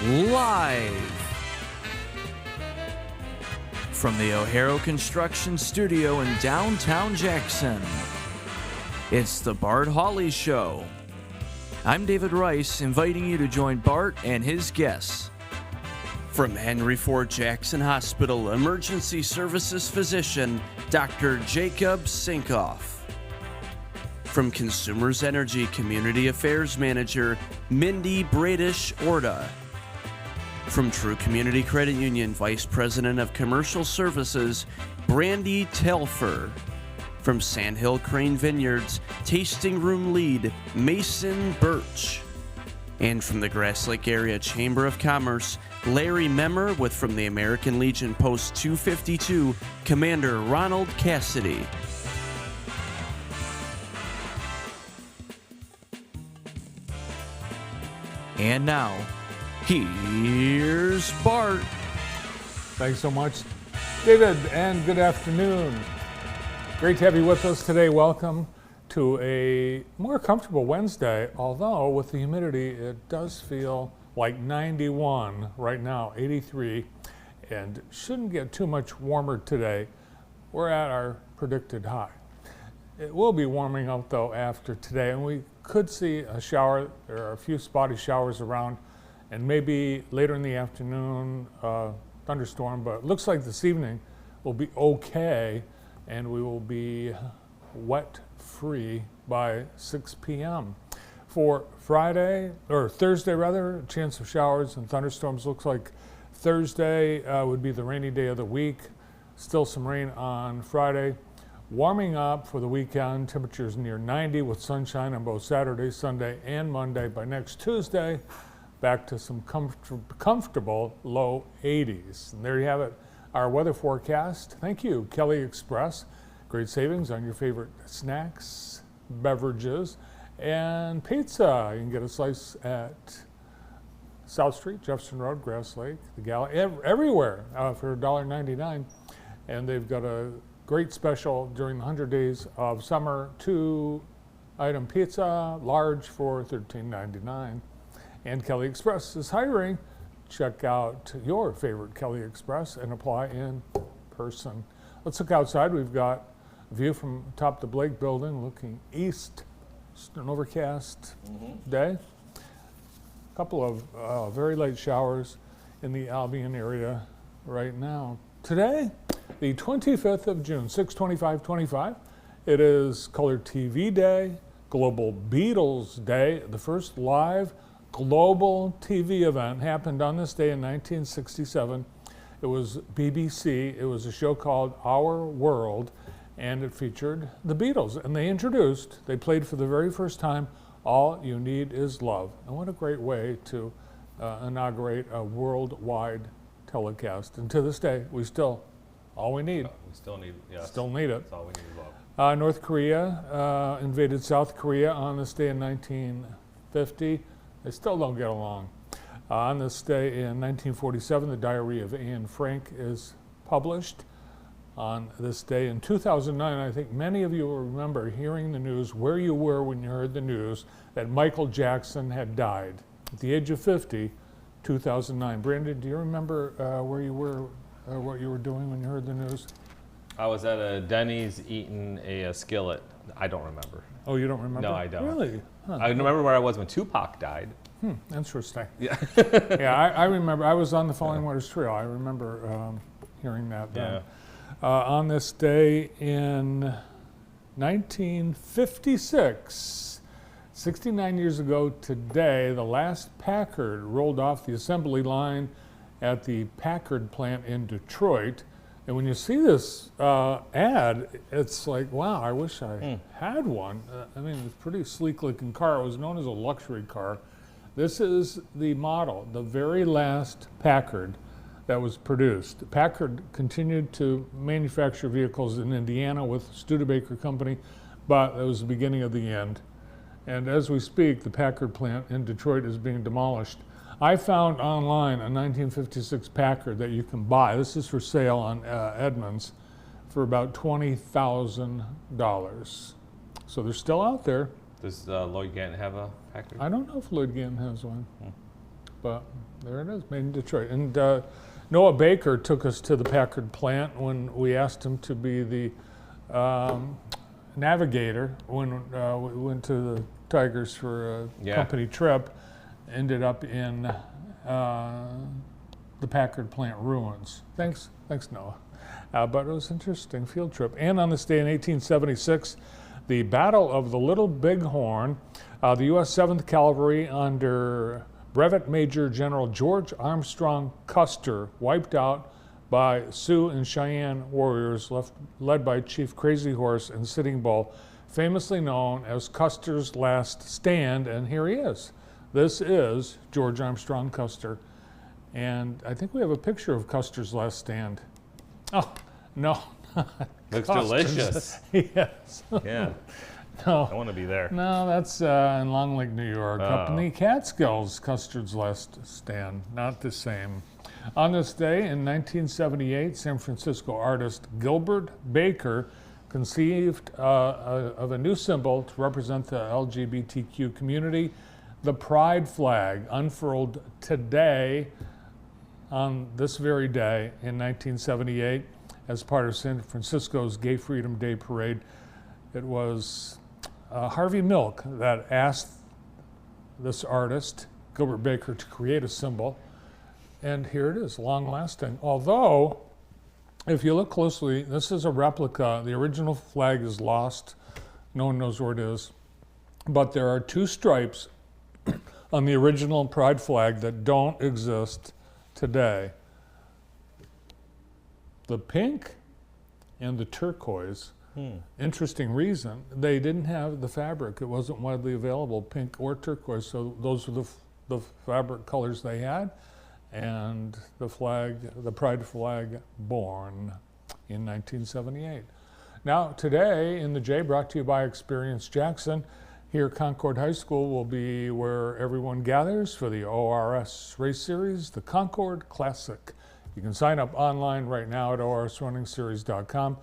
Live from the O'Hara Construction Studio in downtown Jackson, it's the Bart Hawley Show. I'm David Rice, inviting you to join Bart and his guests. From Henry Ford Jackson Hospital Emergency Services physician, Dr. Jacob Sinkoff. From Consumers Energy Community Affairs Manager, Mindy Bradish-Orta. From True Community Credit Union Vice President of Commercial Services, Brandy Telfer. From Sandhill Crane Vineyards, Tasting Room Lead, Mason Birch. And from the Grass Lake Area Chamber of Commerce, Larry Memmer, with from the American Legion Post 252, Commander Ronald Cassidy. And now, here's Bart. Thanks so much, David, and good afternoon. Great to have you with us today. Welcome to a more comfortable Wednesday, although with the humidity, it does feel like 91 right now, 83, and shouldn't get too much warmer today. We're at our predicted high. It will be warming up though after today, and we could see a shower. There are a few spotty showers around, and maybe later in the afternoon, thunderstorm, but it looks like this evening will be okay, and we will be wet free by 6 p.m. For Friday, or Thursday rather, chance of showers and thunderstorms. Looks like Thursday would be the rainy day of the week. Still some rain on Friday. Warming up for the weekend, temperatures near 90 with sunshine on both Saturday, Sunday, and Monday. By next Tuesday, back to some comfortable low 80s. And there you have it, our weather forecast. Thank you, Kelly Express. Great savings on your favorite snacks, beverages, and pizza. You can get a slice at South Street, Jefferson Road, Grass Lake, the Gala, everywhere for $1.99. And they've got a great special during the 100 days of summer, 2-item pizza, large for $13.99. And Kelly Express is hiring. Check out your favorite Kelly Express and apply in person. Let's look outside. We've got a view from top the Blake building looking east. Just an overcast day. A couple of very light showers in the Albion area right now. Today, the 25th of June, 6/25/25. It is Color TV Day, Global Beatles Day. The first live global TV event happened on this day in 1967. It was BBC. It was a show called Our World, and it featured the Beatles. And they played for the very first time, All You Need Is Love. And what a great way to inaugurate a worldwide telecast. And to this day, all we need. We still need, yes. Still need it. That's all we need is love. North Korea invaded South Korea on this day in 1950. They still don't get along. On this day in 1947, the Diary of Anne Frank is published. On this day in 2009, I think many of you will remember hearing the news, where you were when you heard the news that Michael Jackson had died at the age of 50, 2009. Brandon, do you remember where you were, what you were doing when you heard the news? I was at a Denny's eating a skillet. I don't remember. Oh, you don't remember? No, I don't. Really? Huh. I remember where I was when Tupac died. Interesting. Yeah. Yeah, I remember. I was on the Falling Waters Trail. I remember hearing that then. Yeah. On this day in 1956, 69 years ago today, the last Packard rolled off the assembly line at the Packard plant in Detroit. And when you see this ad, it's like, wow, I wish I had one. I mean, it's a pretty sleek looking car. It was known as a luxury car. This is the model, the very last Packard that was produced. Packard continued to manufacture vehicles in Indiana with Studebaker Company, but it was the beginning of the end. And as we speak, the Packard plant in Detroit is being demolished. I found online a 1956 Packard that you can buy. This is for sale on Edmunds for about $20,000. So they're still out there. Does Lloyd Ganton have a Packard? I don't know if Lloyd Ganton has one. but there it is, made in Detroit. And Noah Baker took us to the Packard plant when we asked him to be the navigator when we went to the Tigers for a company trip. Ended up in the Packard plant ruins. Thanks Noah. But it was an interesting field trip. And on this day in 1876, the Battle of the Little Bighorn, the U.S. 7th Cavalry under Brevet Major General George Armstrong Custer wiped out by Sioux and Cheyenne warriors led by Chief Crazy Horse and Sitting Bull, famously known as Custer's Last Stand, and here he is. This is George Armstrong Custer, and I think we have a picture of Custer's Last Stand. Oh, no. Looks delicious. Yes. Yeah. No. I want to be there. No, that's in Long Lake, New York, up in the Catskills, Custer's Last Stand. Not the same. On this day in 1978, San Francisco artist Gilbert Baker conceived of a new symbol to represent the LGBTQ community. The pride flag unfurled today, on this very day in 1978, as part of San Francisco's Gay Freedom Day Parade. It was Harvey Milk that asked this artist, Gilbert Baker, to create a symbol. And here it is, long lasting. Although, if you look closely, this is a replica. The original flag is lost. No one knows where it is. But there are two stripes on the original pride flag that don't exist today. The pink and the turquoise. Interesting reason. They didn't have the fabric. It wasn't widely available, pink or turquoise. So those were the fabric colors they had. And the flag, the pride flag, born in 1978. Now, today in the J, brought to you by Experience Jackson, here Concord High School will be where everyone gathers for the ORS race series, the Concord Classic. You can sign up online right now at orsrunningseries.com,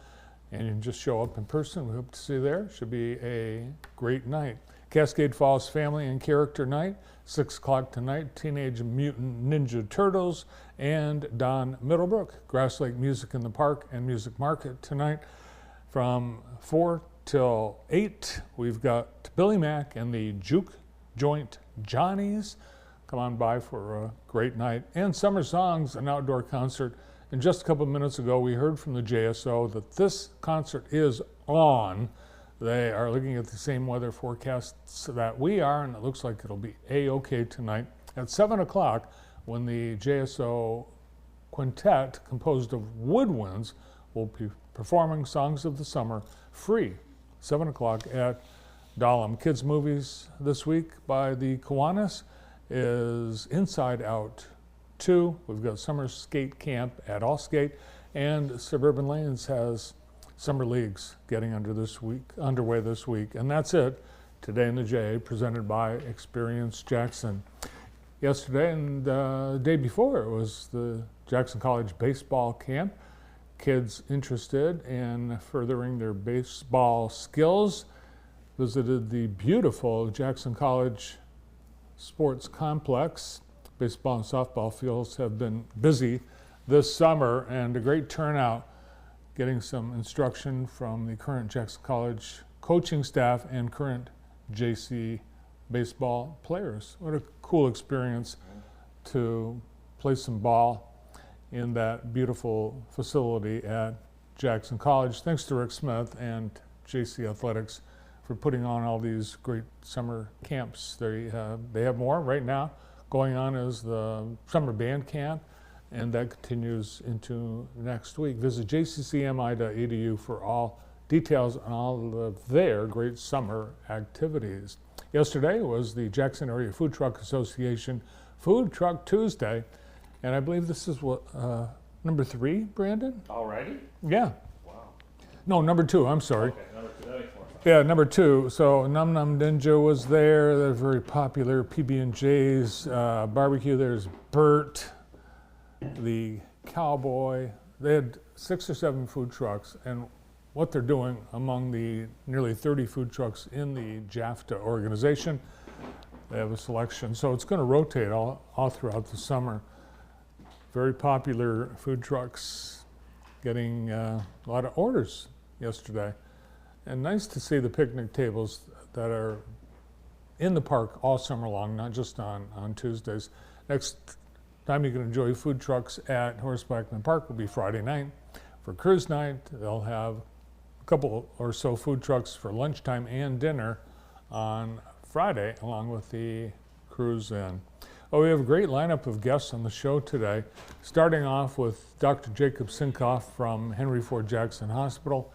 and you can just show up in person. We hope to see you there. Should be a great night. Cascade Falls Family and Character Night, 6 o'clock tonight. Teenage Mutant Ninja Turtles and Don Middlebrook. Grass Lake Music in the Park and Music Market tonight from 4 till 8. We've got Billy Mack and the Juke Joint Johnnies. Come on by for a great night. And Summer Songs, an outdoor concert. And just a couple of minutes ago, we heard from the JSO that this concert is on. They are looking at the same weather forecasts that we are, and it looks like it'll be A-OK tonight. At 7 o'clock, when the JSO Quintet, composed of woodwinds, will be performing Songs of the Summer free. 7 o'clock at Dahlem. Kids Movies this week by the Kiwanis is Inside Out 2. We've got Summer Skate Camp at All Skate, and Suburban Lanes has Summer Leagues getting underway this week. And that's it today in the J, presented by Experience Jackson. Yesterday and the day before, it was the Jackson College baseball camp. Kids interested in furthering their baseball skills visited the beautiful Jackson College Sports Complex. Baseball and softball fields have been busy this summer, and a great turnout, getting some instruction from the current Jackson College coaching staff and current JC baseball players. What a cool experience to play some ball in that beautiful facility at Jackson College. Thanks to Rick Smith and JC Athletics for putting on all these great summer camps. They have more right now. Going on is the summer band camp, and that continues into next week. Visit jccmi.edu for all details on all of their great summer activities. Yesterday was the Jackson Area Food Truck Association Food Truck Tuesday, and I believe this is what, number 3, Brandon? Already? Yeah. Wow. No, number 2, I'm sorry. Okay, number 2, that makes more sense. Yeah, number 2. So Num Num Ninja was there. They're very popular. PB&J's barbecue. There's Bert, the Cowboy. They had 6 or 7 food trucks, and what they're doing among the nearly 30 food trucks in the JAFTA organization, They have a selection. So it's going to rotate all throughout the summer. Very popular food trucks, getting a lot of orders yesterday. And nice to see the picnic tables that are in the park all summer long, not just on Tuesdays. Next time you can enjoy food trucks at Horsebackman Park will be Friday night. For cruise night, they'll have a couple or so food trucks for lunchtime and dinner on Friday, along with the cruise in. Oh, we have a great lineup of guests on the show today, starting off with Dr. Jacob Sinkoff from Henry Ford Jackson Hospital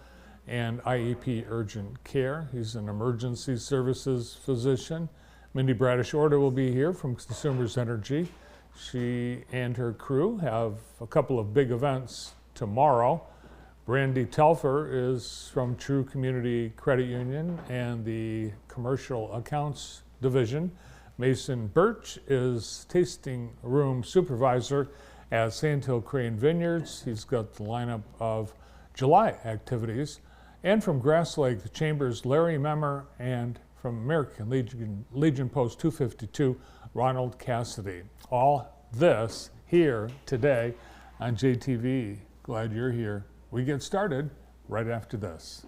and IEP Urgent Care. He's an emergency services physician. Mindy Bradish-Order will be here from Consumers Energy. She and her crew have a couple of big events tomorrow. Brandy Telfer is from True Community Credit Union and the Commercial Accounts Division. Mason Birch is tasting room supervisor at Sandhill Crane Vineyards. He's got the lineup of July activities. And from Grass Lake Chambers, Larry Memmer, and from American Legion Post 252, Ronald Cassidy. All this here today on JTV. Glad you're here. We get started right after this.